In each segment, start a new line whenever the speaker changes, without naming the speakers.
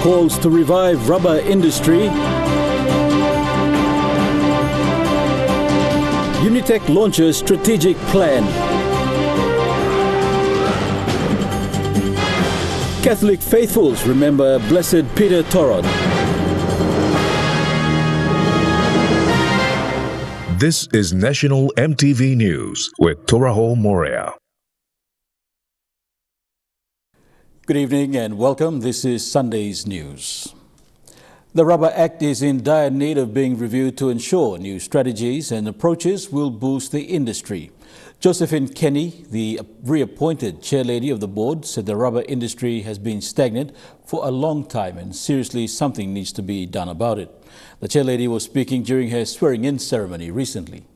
calls to revive rubber industry. Unitech launches strategic plan. Catholic faithfuls remember Blessed Peter Torot.
This is National EMTV News with Torot Morea.
Good evening and welcome. This is Sunday's news. The Rubber Act is in dire need of being reviewed to ensure new strategies and approaches will boost the industry. Josephine Kenny, the reappointed chairlady of the board, said the rubber industry has been stagnant for a long time and seriously something needs to be done about it. The chairlady was speaking during her swearing-in ceremony recently.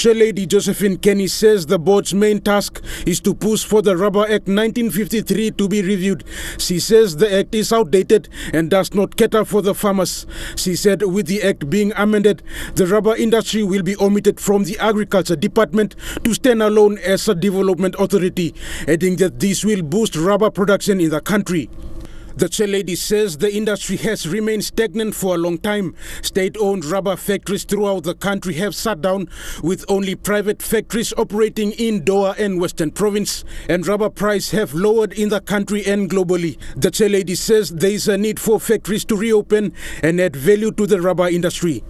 Chairlady Josephine Kenny says the board's main task is to push for the Rubber Act 1953 to be reviewed. She says the act is outdated and does not cater for the farmers. She said with the act being amended, the rubber industry will be omitted from the Agriculture Department to stand alone as a development authority, adding that this will boost rubber production in the country. The chairlady says the industry has remained stagnant for a long time. State-owned rubber factories throughout the country have shut down, with only private factories operating in Doha and Western Province, and rubber prices have lowered in the country and globally. The chairlady says there is a need for factories to reopen and add value to the rubber industry.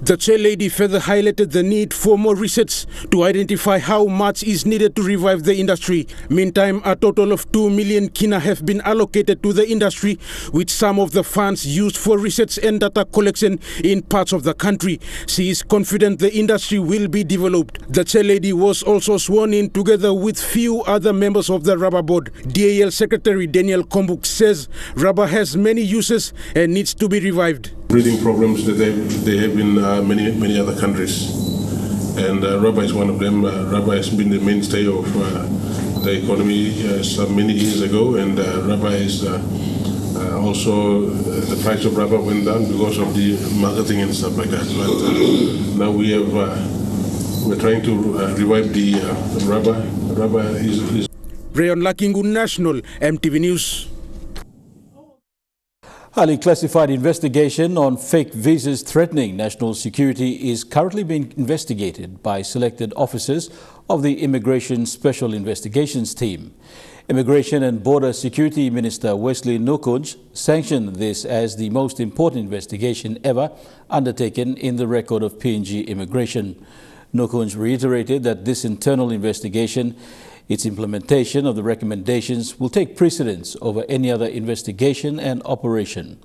The chairlady further highlighted the need for more research to identify how much is needed to revive the industry. Meantime, a total of 2 million kina have been allocated to the industry, with some of the funds used for research and data collection in parts of the country. She is confident the industry will be developed. The chairlady was also sworn in together with few other members of the rubber board. DAL Secretary Daniel Kombuk says rubber has many uses and needs to be revived.
Breeding problems that they have in many other countries, and rubber is one of them. Rubber has been the mainstay of the economy some many years ago, and rubber is also the price of rubber went down because of the marketing and stuff like that. But now we're trying to revive the rubber. Rubber is.
Rayon Lakingu, National EMTV News.
Highly classified investigation on fake visas threatening national security is currently being investigated by selected officers of the Immigration Special Investigations Team. Immigration and Border Security Minister Wesley Nukunj sanctioned this as the most important investigation ever undertaken in the record of PNG immigration. Nukunj reiterated that this internal investigation, its implementation of the recommendations, will take precedence over any other investigation and operation.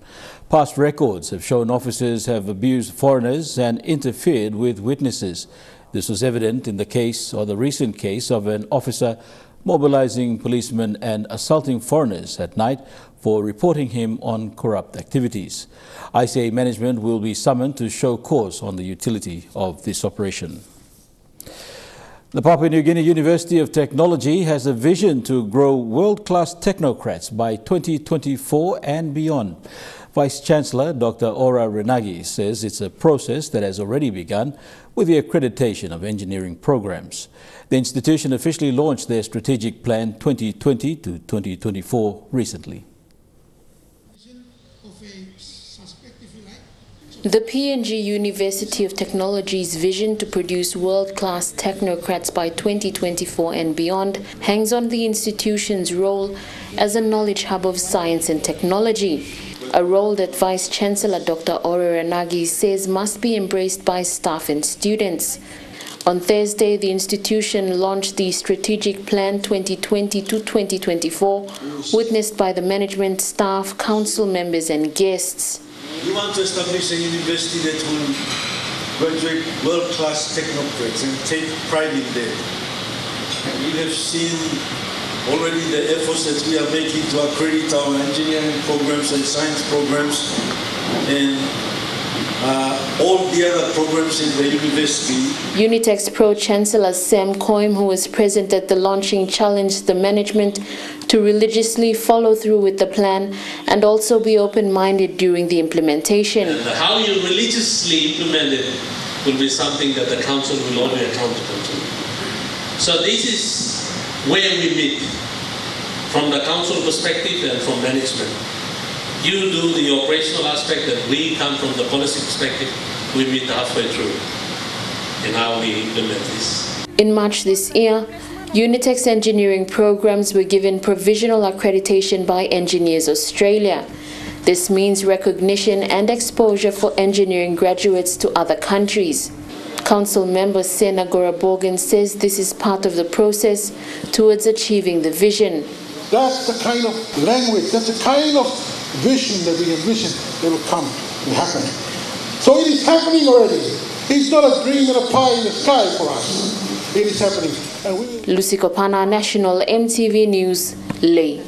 Past records have shown officers have abused foreigners and interfered with witnesses. This was evident in the case, or the recent case, of an officer mobilizing policemen and assaulting foreigners at night for reporting him on corrupt activities. ICA management will be summoned to show cause on the utility of this operation. The Papua New Guinea University of Technology has a vision to grow world-class technocrats by 2024 and beyond. Vice-Chancellor Dr. Ora Renagi says it's a process that has already begun with the accreditation of engineering programs. The institution officially launched their strategic plan 2020 to 2024 recently.
The PNG University of Technology's vision to produce world-class technocrats by 2024 and beyond hangs on the institution's role as a knowledge hub of science and technology, a role that Vice-Chancellor Dr. Ora Renagi says must be embraced by staff and students. On Thursday, the institution launched the Strategic Plan 2020 to 2024, witnessed by the management, staff, council members and guests.
We want to establish a university that will graduate world-class technocrats and take pride in that. We have seen already the efforts that we are making to accredit our engineering programs and science programs and all the other programs in the university.
Unitech's Pro-Chancellor Sam Coim, who was present at the launching, challenged the management to religiously follow through with the plan and also be open-minded during the implementation.
And how you religiously implement it will be something that the council will all be accountable to. So this is where we meet from the council perspective and from management. You do the operational aspect and we come from the policy perspective. We meet halfway through in how we implement this.
In March this year, Unitech's engineering programs were given provisional accreditation by Engineers Australia. This means recognition and exposure for engineering graduates to other countries. Council member Sena Goraborgan says this is part of the process towards achieving the vision.
That's the kind of language, that's the kind of vision that we envision that will come and happen. So it is happening already. It's not a dream and a pie in the sky for us. It is happening.
Lucy Kopana, National EMTV News, Leh.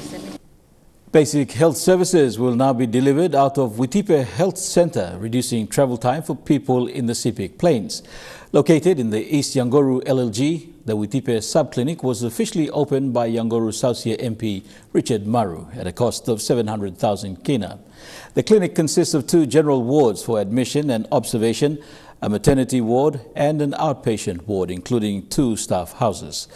Basic health services will now be delivered out of Witipe Health Centre, reducing travel time for people in the Sepik Plains. Located in the East Yangoru LLG, the Witipe Subclinic was officially opened by Yangoru Sausia MP Richard Maru at a cost of 700,000 kina. The clinic consists of 2 general wards for admission and observation, a maternity ward and an outpatient ward, including 2 staff houses.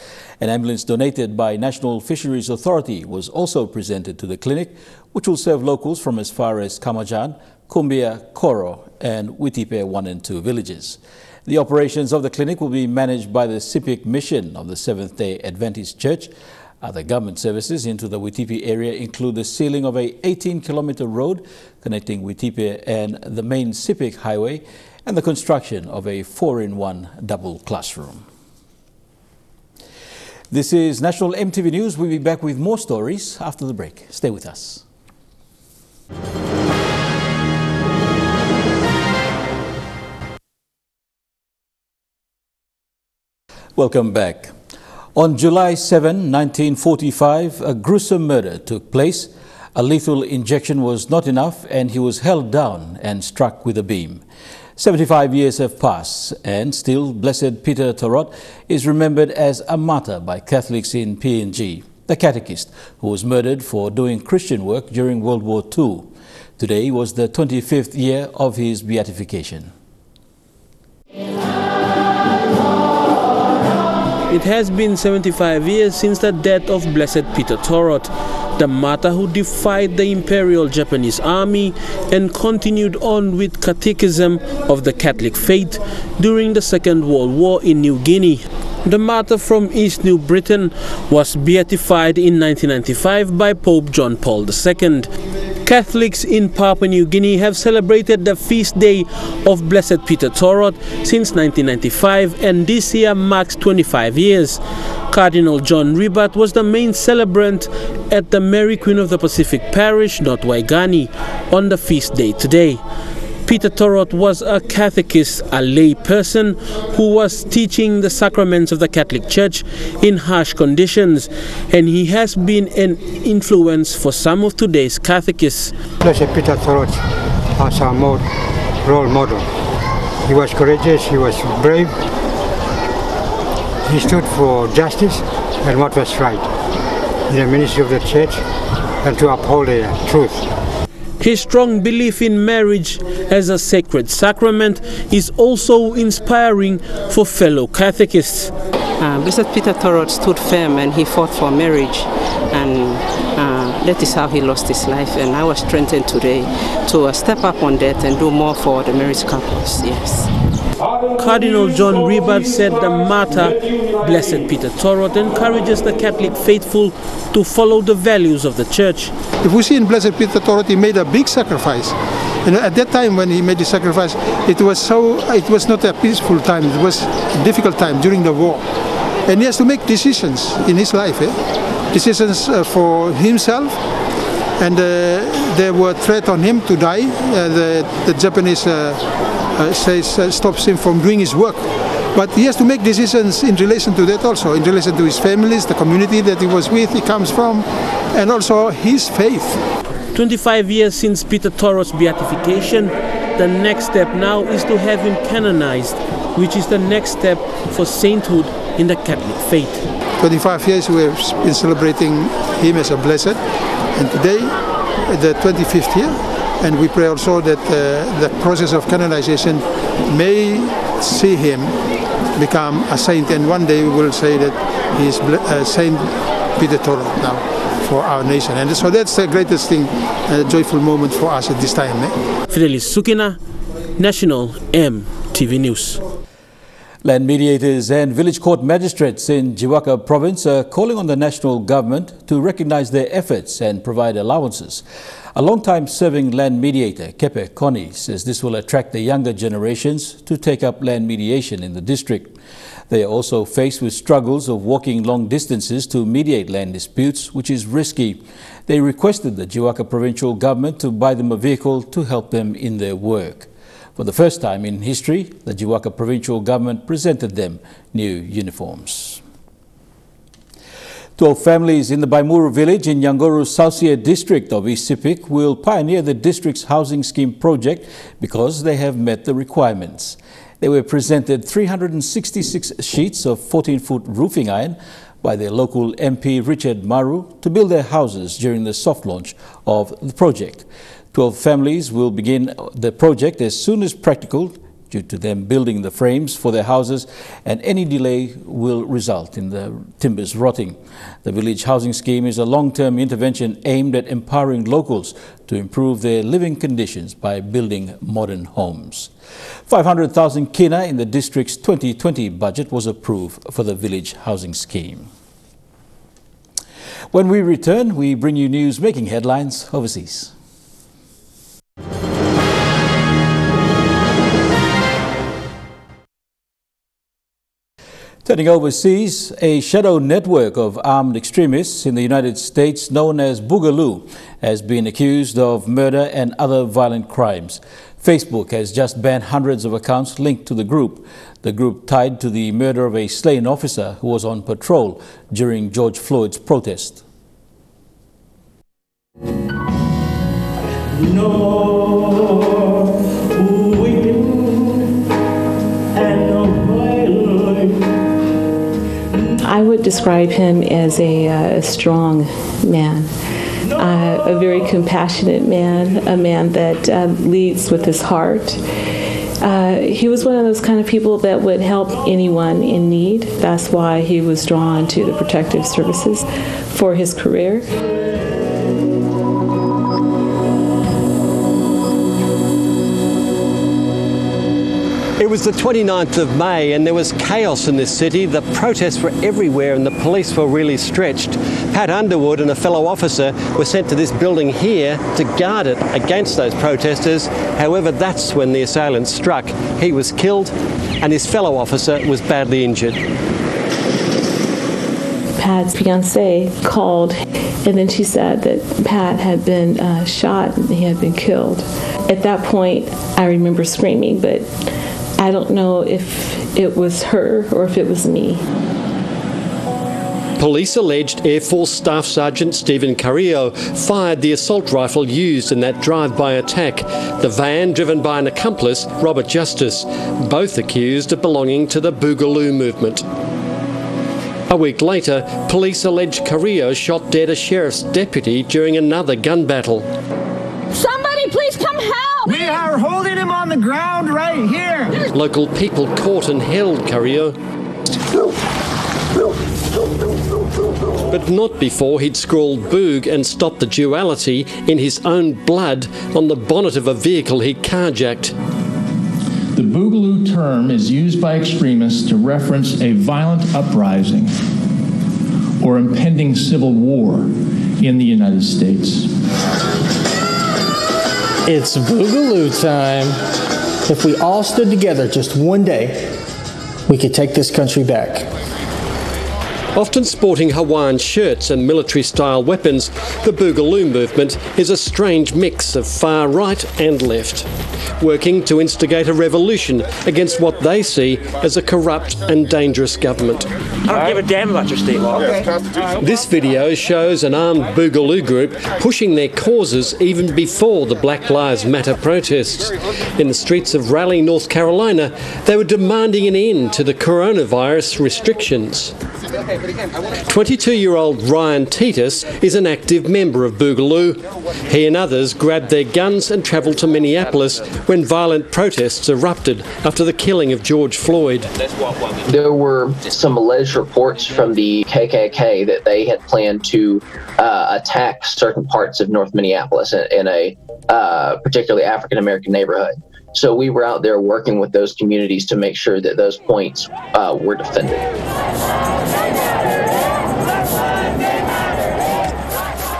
An ambulance donated by National Fisheries Authority was also presented to the clinic, which will serve locals from as far as Kamajan, Kumbia, Koro and Witipe 1 and 2 villages. The operations of the clinic will be managed by the Sepik Mission of the Seventh-day Adventist Church. Other government services into the Witipe area include the sealing of a 18-kilometer road connecting Witipe and the main Sepik highway and the construction of a 4-in-1 double classroom. This is National EMTV News. We'll be back with more stories after the break. Stay with us. Welcome back. On July 7, 1945, a gruesome murder took place. A lethal injection was not enough and he was held down and struck with a beam. 75 years have passed and still Blessed Peter Torot is remembered as a martyr by Catholics in PNG, the catechist who was murdered for doing Christian work during World War II. Today was the 25th year of his beatification.
It has been 75 years since the death of Blessed Peter Torot, the martyr who defied the Imperial Japanese Army and continued on with catechism of the Catholic faith during the Second World War in New Guinea. The martyr from East New Britain was beatified in 1995 by Pope John Paul II. Catholics in Papua New Guinea have celebrated the feast day of Blessed Peter Torot since 1995, and this year marks 25 years. Cardinal John Ribat was the main celebrant at the Mary Queen of the Pacific Parish, North Waigani, on the feast day today. Peter Torot was a catechist, a lay person who was teaching the sacraments of the Catholic Church in harsh conditions, and he has been an influence for some of today's catechists.
Blessed Peter Torot as our role model. He was courageous, he was brave, he stood for justice and what was right in the ministry of the Church and to uphold the truth.
His strong belief in marriage as a sacred sacrament is also inspiring for fellow catechists.
Blessed Peter Torot stood firm and he fought for marriage, and that is how he lost his life, and I was strengthened today to step up on that and do more for the married couples. Yes.
Cardinal John Ribat said the martyr, Blessed Peter Torot, encourages the Catholic faithful to follow the values of the Church.
If we see in Blessed Peter Torot, he made a big sacrifice. And at that time when he made the sacrifice, it was not a peaceful time, it was a difficult time during the war. And he has to make decisions in his life, decisions for himself, and there were threats on him to die. The Japanese stops him from doing his work. But he has to make decisions in relation to that also, in relation to his families, the community that he was with, he comes from, and also his faith.
25 years since Peter Torot's beatification, the next step now is to have him canonized, which is the next step for sainthood in the Catholic faith.
25 years we have been celebrating him as a blessed, and today, the 25th year, and we pray also that the process of canonization may see him become a saint, and one day we will say that he is Saint Peter Torot now for our nation. And so that's the greatest thing, joyful moment for us at this time.
Fidelis Sukina, National EMTV News.
Land mediators and village court magistrates in Jiwaka province are calling on the national government to recognize their efforts and provide allowances. A long-time serving land mediator, Kepe Koni, says this will attract the younger generations to take up land mediation in the district. They are also faced with struggles of walking long distances to mediate land disputes, which is risky. They requested the Jiwaka provincial government to buy them a vehicle to help them in their work. For the first time in history, the Jiwaka provincial government presented them new uniforms. 12 families in the Baimuru village in Yangoru Sausia district of East Sepik will pioneer the district's housing scheme project because they have met the requirements. They were presented 366 sheets of 14-foot roofing iron by their local MP Richard Maru to build their houses during the soft launch of the project. 12 families will begin the project as soon as practical due to them building the frames for their houses, and any delay will result in the timbers rotting. The village housing scheme is a long-term intervention aimed at empowering locals to improve their living conditions by building modern homes. 500,000 kina in the district's 2020 budget was approved for the village housing scheme. When we return, we bring you news making headlines overseas. Turning overseas, a shadow network of armed extremists in the United States known as Boogaloo has been accused of murder and other violent crimes. Facebook has just banned hundreds of accounts linked to the group tied to the murder of a slain officer who was on patrol during George Floyd's protest.
I would describe him as a strong man, a very compassionate man, a man that leads with his heart. He was one of those kind of people that would help anyone in need. That's why he was drawn to the protective services for his career.
It was the 29th of May and there was chaos in this city. The protests were everywhere and the police were really stretched. Pat Underwood and a fellow officer were sent to this building here to guard it against those protesters. However, that's when the assailant struck. He was killed and his fellow officer was badly injured.
Pat's fiancée called, and then she said that Pat had been shot and he had been killed. At that point, I remember screaming, but I don't know if it was her or if it was me.
Police alleged Air Force Staff Sergeant Stephen Carrillo fired the assault rifle used in that drive-by attack. The van driven by an accomplice, Robert Justice, both accused of belonging to the Boogaloo movement. A week later, police alleged Carrillo shot dead a sheriff's deputy during another gun battle.
Somebody please come help! We are holding him on the ground right here!
Local people caught and held Carrillo, but not before he'd scrawled Boog and stopped the duality in his own blood on the bonnet of a vehicle he'd carjacked.
The Boogaloo term is used by extremists to reference a violent uprising or impending civil war in the United States.
It's Boogaloo time. If we all stood together just one day, we could take this country back.
Often sporting Hawaiian shirts and military-style weapons, the Boogaloo movement is a strange mix of far right and left, working to instigate a revolution against what they see as a corrupt and dangerous government.
I don't give a damn about your state law. Okay.
This video shows an armed Boogaloo group pushing their causes even before the Black Lives Matter protests. In the streets of Raleigh, North Carolina, they were demanding an end to the coronavirus restrictions. 22-year-old Ryan Titus is an active member of Boogaloo. He and others grabbed their guns and travelled to Minneapolis when violent protests erupted after the killing of George Floyd.
There were some alleged reports from the KKK that they had planned to attack certain parts of North Minneapolis in a particularly African-American neighborhood. So we were out there working with those communities to make sure that those points were defended.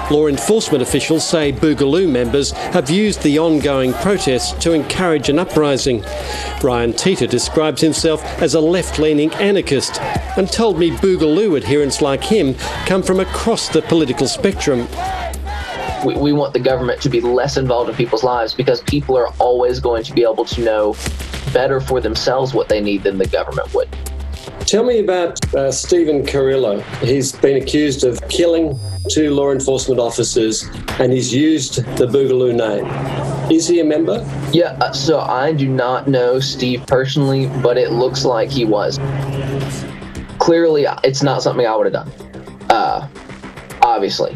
Law enforcement officials say Boogaloo members have used the ongoing protests to encourage an uprising. Ryan Tita describes himself as a left-leaning anarchist and told me Boogaloo adherents like him come from across the political spectrum.
We want the government to be less involved in people's lives because people are always going to be able to know better for themselves what they need than the government would.
Tell me about Stephen Carrillo. He's been accused of killing 2 law enforcement officers and he's used the Boogaloo name. Is he a member?
Yeah, so I do not know Steve personally, but it looks like he was. Clearly, it's not something I would have done, obviously.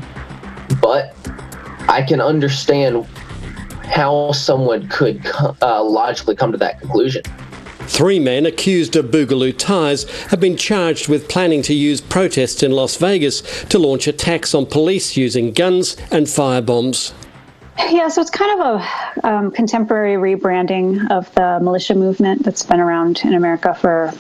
But I can understand how someone could logically come to that conclusion.
3 men accused of Boogaloo ties have been charged with planning to use protests in Las Vegas to launch attacks on police using guns and firebombs.
Yeah, so it's kind of a contemporary rebranding of the militia movement that's been around in America for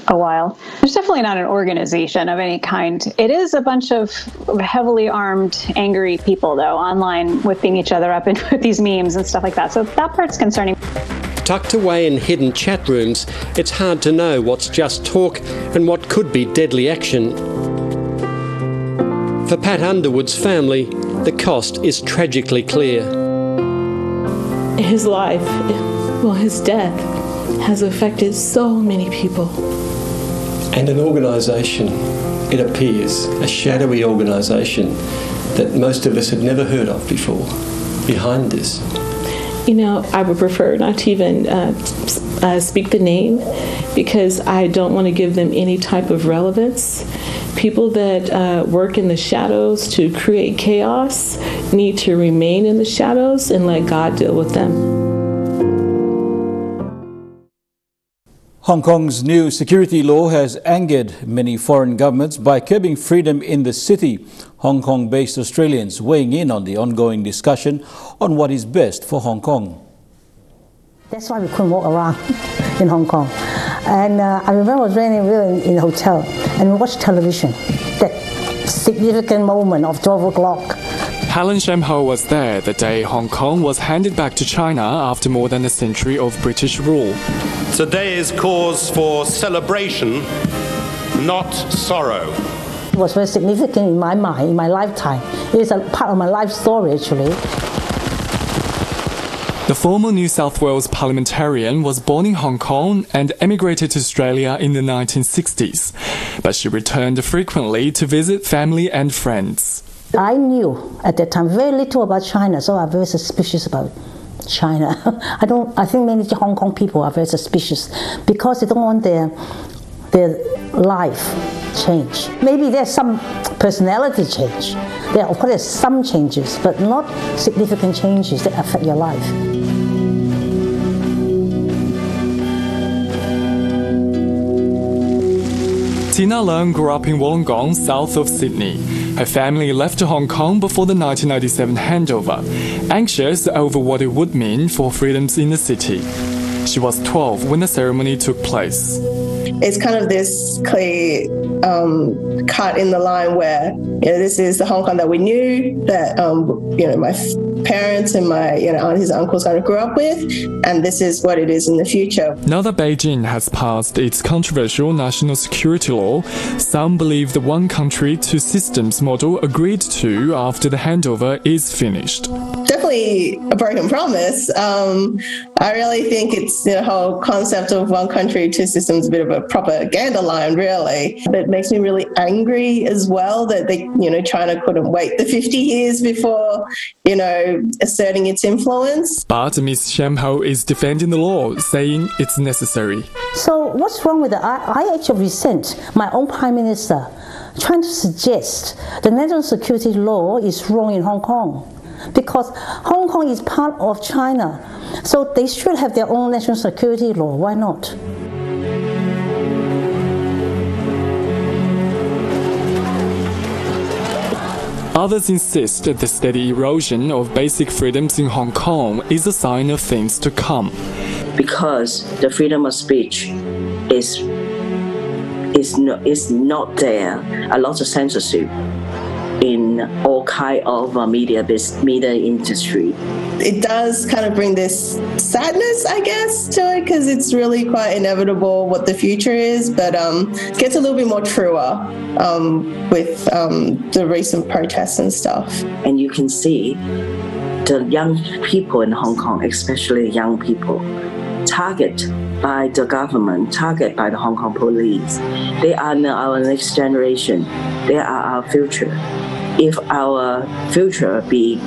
a while. It's definitely not an organization of any kind. It is a bunch of heavily armed, angry people, though, online whipping each other up and with these memes and stuff like that. So that part's concerning.
Tucked away in hidden chat rooms, it's hard to know what's just talk and what could be deadly action. For Pat Underwood's family, the cost is tragically clear.
His life, well, his death has affected so many people.
And an organisation, it appears, a shadowy organisation that most of us had never heard of before, behind this.
You know, I would prefer not to even speak the name because I don't want to give them any type of relevance. People that work in the shadows to create chaos need to remain in the shadows and let God deal with them.
Hong Kong's new security law has angered many foreign governments by curbing freedom in the city. Hong Kong-based Australians weighing in on the ongoing discussion on what is best for Hong Kong.
That's why we couldn't walk around in Hong Kong. And I remember I was really in a hotel and we watched television, that significant moment of 12 o'clock.
Helen Shemho was there the day Hong Kong was handed back to China after more than a century of British rule.
Today is cause for celebration, not sorrow.
It was very significant in my mind, in my lifetime. It is a part of my life story, actually.
The former New South Wales parliamentarian was born in Hong Kong and emigrated to Australia in the 1960s, but she returned frequently to visit family and friends.
I knew at that time very little about China, so I'm very suspicious about China. I think many Hong Kong people are very suspicious because they don't want their life change. Maybe there's some personality change. Of course, there's some changes, but not significant changes that affect your life.
Tina Leung grew up in Wollongong, south of Sydney. Her family left to Hong Kong before the 1997 handover, anxious over what it would mean for freedoms in the city. She was 12 when the ceremony took place.
It's kind of this clear cut in the line where this is the Hong Kong that we knew, that my parents and my aunties and uncles kind of grew up with, and this is what it is in the future.
Now that Beijing has passed its controversial national security law, some believe the one country, two systems model agreed to after the handover is finished.
Definitely definitely a broken promise. I really think it's the whole concept of one country, two systems, a bit of a propaganda line, really. But it makes me really angry as well that China couldn't wait the 50 years before, asserting its influence.
But Ms. Shamho is defending the law, saying it's necessary.
So what's wrong with it? I actually resent my own Prime Minister trying to suggest the national security law is wrong in Hong Kong, because Hong Kong is part of China, so they should have their own national security law. Why not?
Others insist that the steady erosion of basic freedoms in Hong Kong is a sign of things to come.
Because the freedom of speech is not there. A lot of censorship in all kind of media industry.
It does kind of bring this sadness, I guess, to it, because it's really quite inevitable what the future is, but it gets a little bit more truer with the recent protests and stuff.
And you can see the young people in Hong Kong, especially young people, targeted by the government, targeted by the Hong Kong police. They are our next generation. They are our future. If our future be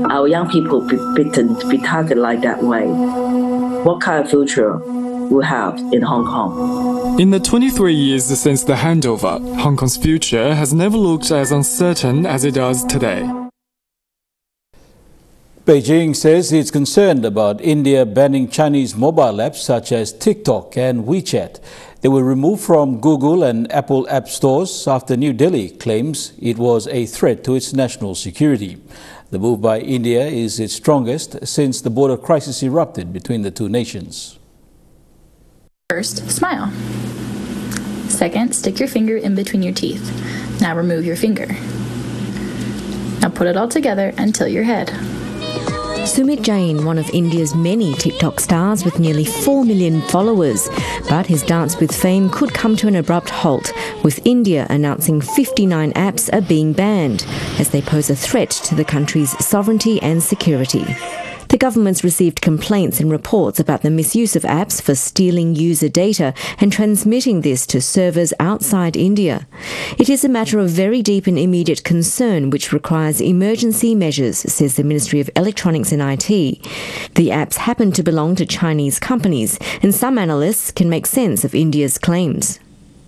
our young people be targeted like that way, what kind of future we have in Hong Kong?
In the 23 years since the handover, Hong Kong's future has never looked as uncertain as it does today.
Beijing says it's concerned about India banning Chinese mobile apps such as TikTok and WeChat. They were removed from Google and Apple app stores after New Delhi claims it was a threat to its national security. The move by India is its strongest since the border crisis erupted between the two nations.
First, smile. Second, stick your finger in between your teeth. Now remove your finger. Now put it all together and tilt your head.
Sumit Jain, one of India's many TikTok stars with nearly 4 million followers. But his Dance with fame could come to an abrupt halt, with India announcing 59 apps are being banned, as they pose a threat to the country's sovereignty and security. The government's received complaints and reports about the misuse of apps for stealing user data and transmitting this to servers outside India. It is a matter of very deep and immediate concern which requires emergency measures, says the Ministry of Electronics and IT. The apps happen to belong to Chinese companies, and some analysts can make sense of India's claims.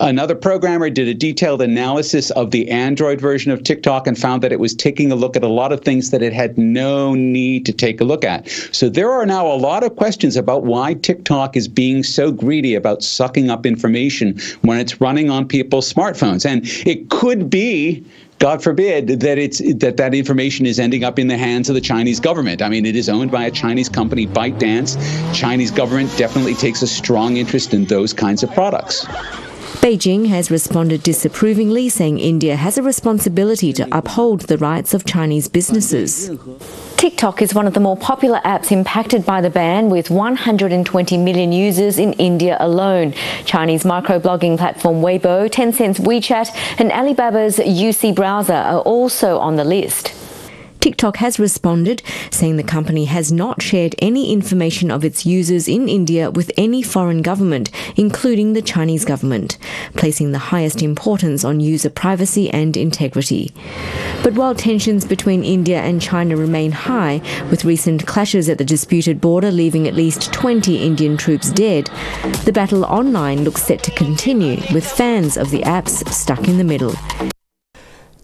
Another programmer did a detailed analysis of the Android version of TikTok and found that it was taking a look at a lot of things that it had no need to take a look at. So there are now a lot of questions about why TikTok is being so greedy about sucking up information when it's running on people's smartphones. And it could be, God forbid, that information is ending up in the hands of the Chinese government. I mean, it is owned by a Chinese company, ByteDance. Chinese government definitely takes a strong interest in those kinds of products.
Beijing has responded disapprovingly, saying India has a responsibility to uphold the rights of Chinese businesses. TikTok is one of the more popular apps impacted by the ban, with 120 million users in India alone. Chinese microblogging platform Weibo, Tencent's WeChat and Alibaba's UC browser are also on the list. TikTok has responded, saying the company has not shared any information of its users in India with any foreign government, including the Chinese government, placing the highest importance on user privacy and integrity. But while tensions between India and China remain high, with recent clashes at the disputed border leaving at least 20 Indian troops dead, the battle online looks set to continue, with fans of the apps stuck in the middle.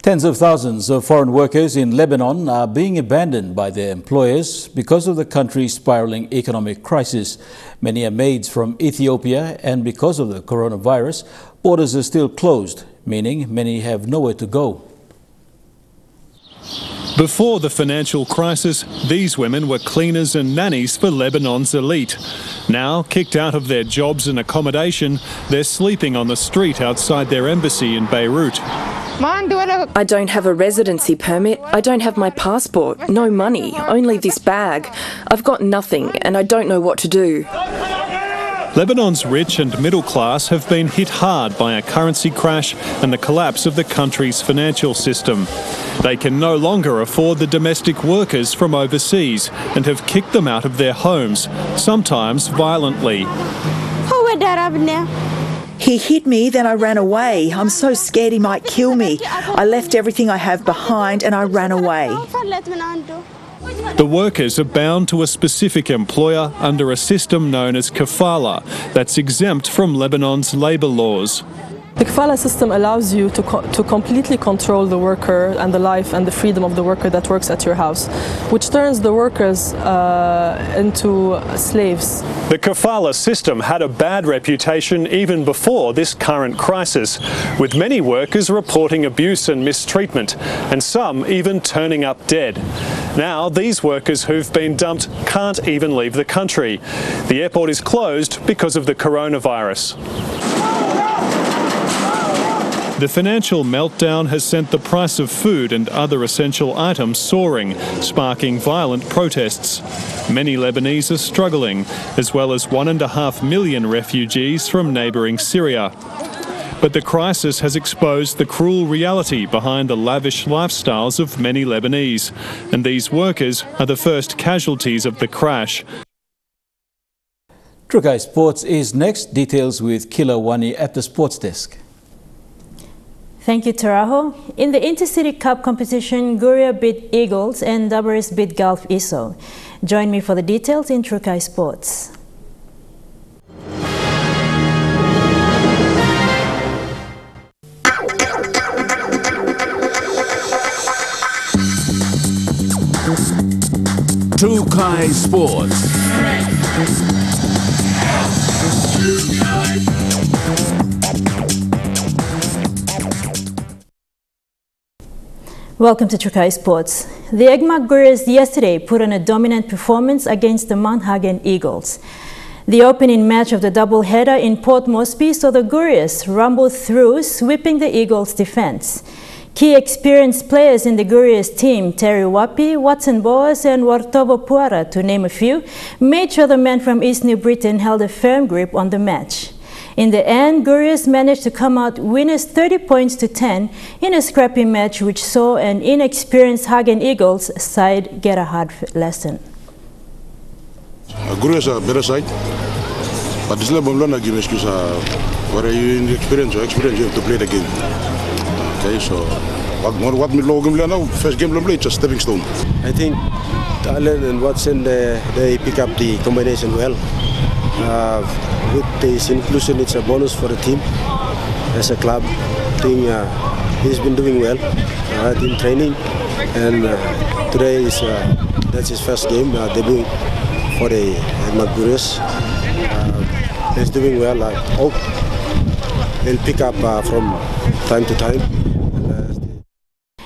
Tens of thousands of foreign workers in Lebanon are being abandoned by their employers because of the country's spiraling economic crisis. Many are maids from Ethiopia, and because of the coronavirus, borders are still closed, meaning many have nowhere to go.
Before the financial crisis, these women were cleaners and nannies for Lebanon's elite. Now, kicked out of their jobs and accommodation, they're sleeping on the street outside their embassy in Beirut.
I don't have a residency permit, I don't have my passport, no money, only this bag. I've got nothing and I don't know what to do.
Lebanon's rich and middle class have been hit hard by a currency crash and the collapse of the country's financial system. They can no longer afford the domestic workers from overseas and have kicked them out of their homes, sometimes violently.
He hit me, then I ran away. I'm so scared he might kill me. I left everything I have behind and I ran away.
The workers are bound to a specific employer under a system known as kafala that's exempt from Lebanon's labour laws.
The kafala system allows you to completely control the worker and the life and the freedom of the worker that works at your house, which turns the workers into slaves.
The kafala system had a bad reputation even before this current crisis, with many workers reporting abuse and mistreatment, and some even turning up dead. Now, these workers who've been dumped can't even leave the country. The airport is closed because of the coronavirus. The financial meltdown has sent the price of food and other essential items soaring, sparking violent protests. Many Lebanese are struggling, as well as 1.5 million refugees from neighbouring Syria. But the crisis has exposed the cruel reality behind the lavish lifestyles of many Lebanese, and these workers are the first casualties of the crash.
Trukai Sports is next. Details with Kila Wani at the sports desk.
Thank you, Taraho. In the Intercity Cup competition, Guria beat Eagles and Dabaris beat Gulf Iso. Join me for the details in Trukai Sports.
Trukai Sports.
Welcome to Trukai Sports. The Egmak Gurias yesterday put on a dominant performance against the Mount Hagen Eagles. The opening match of the doubleheader in Port Moresby saw the Gurias rumble through, sweeping the Eagles' defense. Key experienced players in the Gurias team, Terry Wapi, Watson Boas and Wartovo Puara, to name a few, made sure the men from East New Britain held a firm grip on the match. In the end, Gurias managed to come out winners 30 points to 10 in a scrappy match which saw an inexperienced Hagen Eagles side get a hard lesson.
Gurias are a better side, but this level will not give excuse. What are you in experience? You have to play the game. Okay, so what we learn now, first game we play, it's a stepping stone.
I think Allen and Watson they pick up the combination well. With this inclusion, it's a bonus for the team as a club. I think he's been doing well in training, and today is that's his first game debut for the Magurias. He's doing well. I hope he'll pick up from time to time.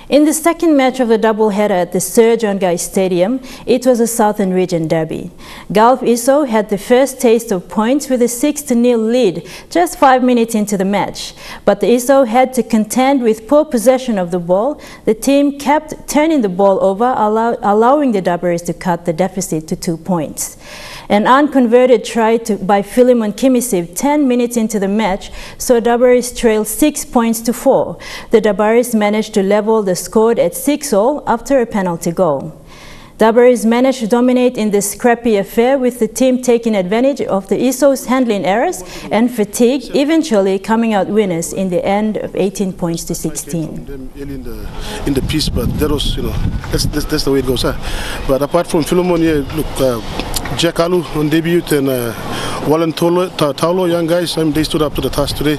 In the second match of the doubleheader at the Sir John Guy Stadium, it was a Southern Region derby. Gulf Iso had the first taste of points with a 6-0 lead just 5 minutes into the match. But the Iso had to contend with poor possession of the ball. The team kept turning the ball over, allowing the Dabaris to cut the deficit to 2 points. An unconverted try by Philemon Kimisiv 10 minutes into the match saw Dabaris trail 6 points to 4. The Dabaris managed to level the score at 6-all after a penalty goal. Dabaris managed to dominate in this scrappy affair, with the team taking advantage of the Iso's handling errors and fatigue, eventually coming out winners in the end of 18 points to 16.
In the piece, but that was, that's the way it goes. But apart from Philemon, look, Jack Alu on debut and Wallen Taulo, young guys, they stood up to the task today.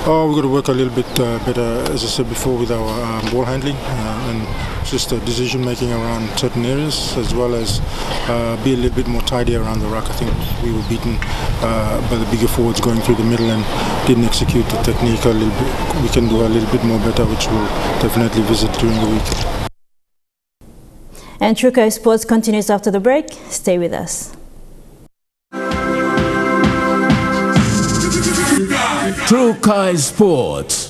Oh, we've got to work a little bit better, as I said before, with our ball handling and just decision making around certain areas, as well as be a little bit more tidy around the ruck. I think we were beaten by the bigger forwards going through the middle and didn't execute the technique a little bit. We can do a little bit more better, which we'll definitely visit during the week.
And Trukai Sports continues after the break. Stay with us.
Trukai Sports.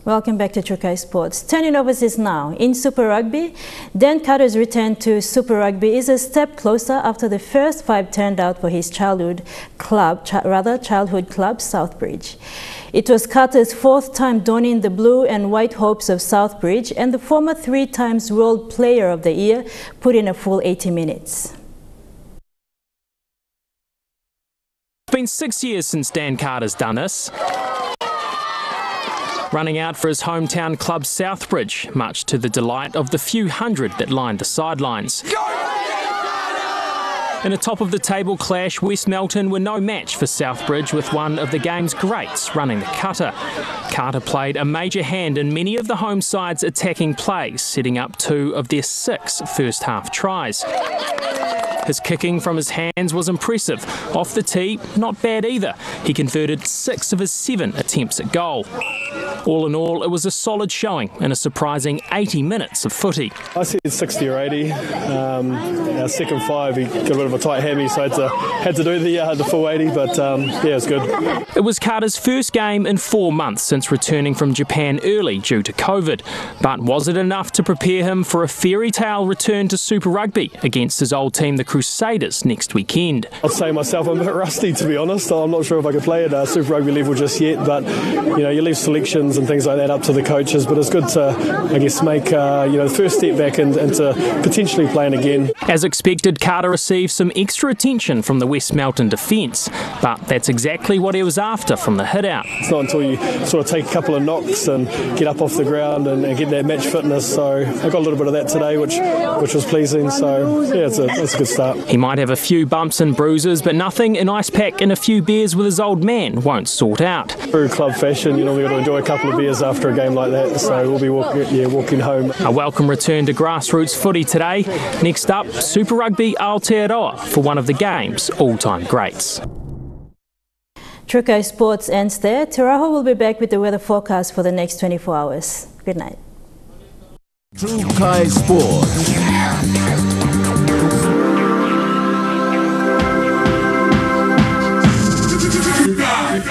Welcome back to Trukai Sports. Turning overseas now. In Super Rugby, Dan Carter's return to Super Rugby is a step closer after the first 5 turned out for his childhood club, Southbridge. It was Carter's 4th time donning the blue and white hopes of Southbridge, and the former 3 times World Player of the Year put in a full 80 minutes.
It's been 6 years since Dan Carter's done this, running out for his hometown club Southbridge, much to the delight of the few hundred that lined the sidelines. In a top-of-the-table clash, West Melton were no match for Southbridge, with one of the game's greats running the cutter. Carter played a major hand in many of the home side's attacking plays, setting up 2 of their 6 first-half tries. His kicking from his hands was impressive. Off the tee, not bad either. He converted 6 of his 7 attempts at goal. All in all, it was a solid showing in a surprising 80 minutes of footy.
I said 60 or 80. Our second 5, he got a bit of a tight hammy, so had to do the full 80, but yeah, it was good.
It was Carter's first game in 4 months since returning from Japan early due to COVID. But was it enough to prepare him for a fairy tale return to Super Rugby against his old team, the Crusaders, next weekend?
I'd say myself, I'm a bit rusty, to be honest. I'm not sure if I could play at Super Rugby level just yet, but you leave selections and things like that up to the coaches, but it's good to, I guess, make the first step back into potentially playing again.
As expected, Carter received some extra attention from the West Melton defence, but that's exactly what he was after from the hit-out.
It's not until you sort of take a couple of knocks and get up off the ground and get that match fitness, so I got a little bit of that today, which was pleasing, so yeah, it's a good start.
He might have a few bumps and bruises, but nothing an ice pack and a few beers with his old man won't sort out.
True club fashion, we've got to enjoy a couple of beers after a game like that, so we'll be walking home.
A welcome return to grassroots footy today. Next up, Super Rugby Aotearoa for one of the game's all-time greats.
Trukai Sports ends there. Taraho will be back with the weather forecast for the next 24 hours. Good night.
Trukai Sports.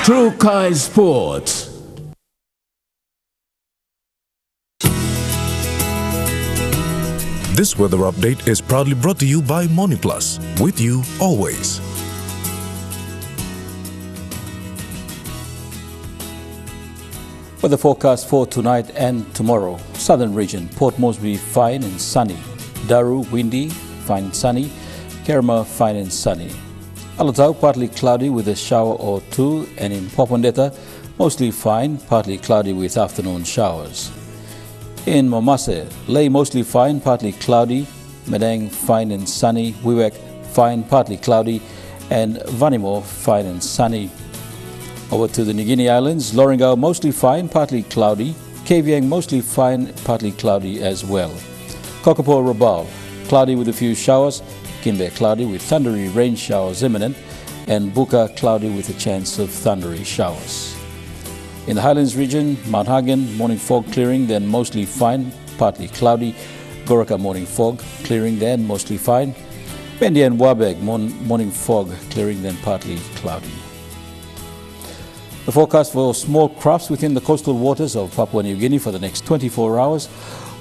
Trukai Sports.
This weather update is proudly brought to you by MoniPlus, with you always.
Weather forecast for tonight and tomorrow. Southern region, Port Moresby fine and sunny. Daru windy, fine and sunny. Kerma fine and sunny. Alatau partly cloudy with a shower or 2, and in Popondetta mostly fine, partly cloudy with afternoon showers. In Momase, Ley mostly fine, partly cloudy. Medang fine and sunny. Wewak fine, partly cloudy. And Vanimo fine and sunny. Over to the New Guinea Islands, Lorengau mostly fine, partly cloudy. Kavieng mostly fine, partly cloudy as well. Kokopo Rabaul, cloudy with a few showers. Kimbe cloudy with thundery rain showers imminent. And Buka cloudy with a chance of thundery showers. In the Highlands region, Mount Hagen, morning fog clearing, then mostly fine, partly cloudy. Goroka, morning fog clearing, then mostly fine. Bendi and Wabeg, morning fog clearing, then partly cloudy. The forecast for small crafts within the coastal waters of Papua New Guinea for the next 24 hours.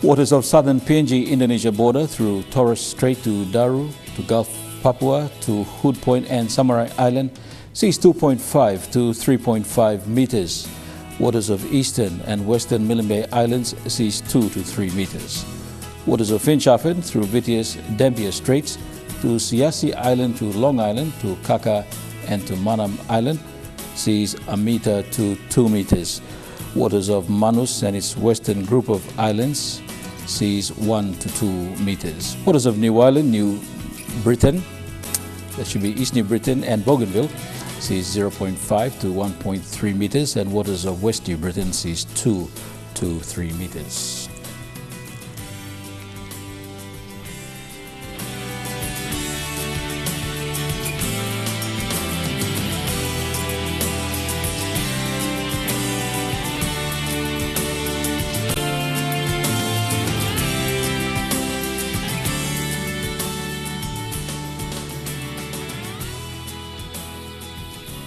Waters of southern PNG Indonesia border through Torres Strait to Daru, to Gulf Papua, to Hood Point and Samarai Island, seas 2.5 to 3.5 meters. Waters of eastern and western Milimbe Islands, seas 2 to 3 meters. Waters of Finschhafen through Vitius Dampier Straits to Siasi Island to Long Island to Kaka and to Manam Island, seas 1 meter to 2 meters. Waters of Manus and its western group of islands, seas 1 to 2 meters. Waters of New Ireland, New Britain, that should be East New Britain and Bougainville, seas 0.5 to 1.3 meters, and waters of West New Britain, seas 2 to 3 meters.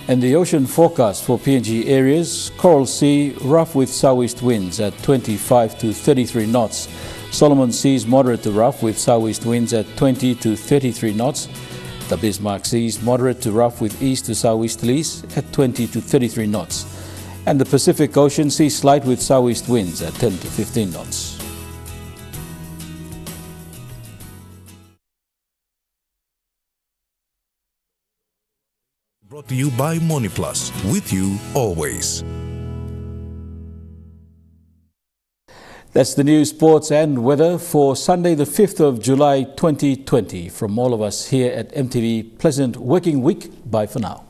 And the ocean forecast for PNG areas: Coral Sea, rough with southeast winds at 25 to 33 knots. Solomon Seas, moderate to rough with southeast winds at 20 to 33 knots. The Bismarck Seas, moderate to rough with east to southeasterlies at 20 to 33 knots. And the Pacific Ocean sees slight with southeast winds at 10 to 15 knots.
Brought to you by MoneyPlus, with you always.
That's the news, sports and weather for Sunday the 5th of July 2020. From all of us here at MTV, pleasant working week. Bye for now.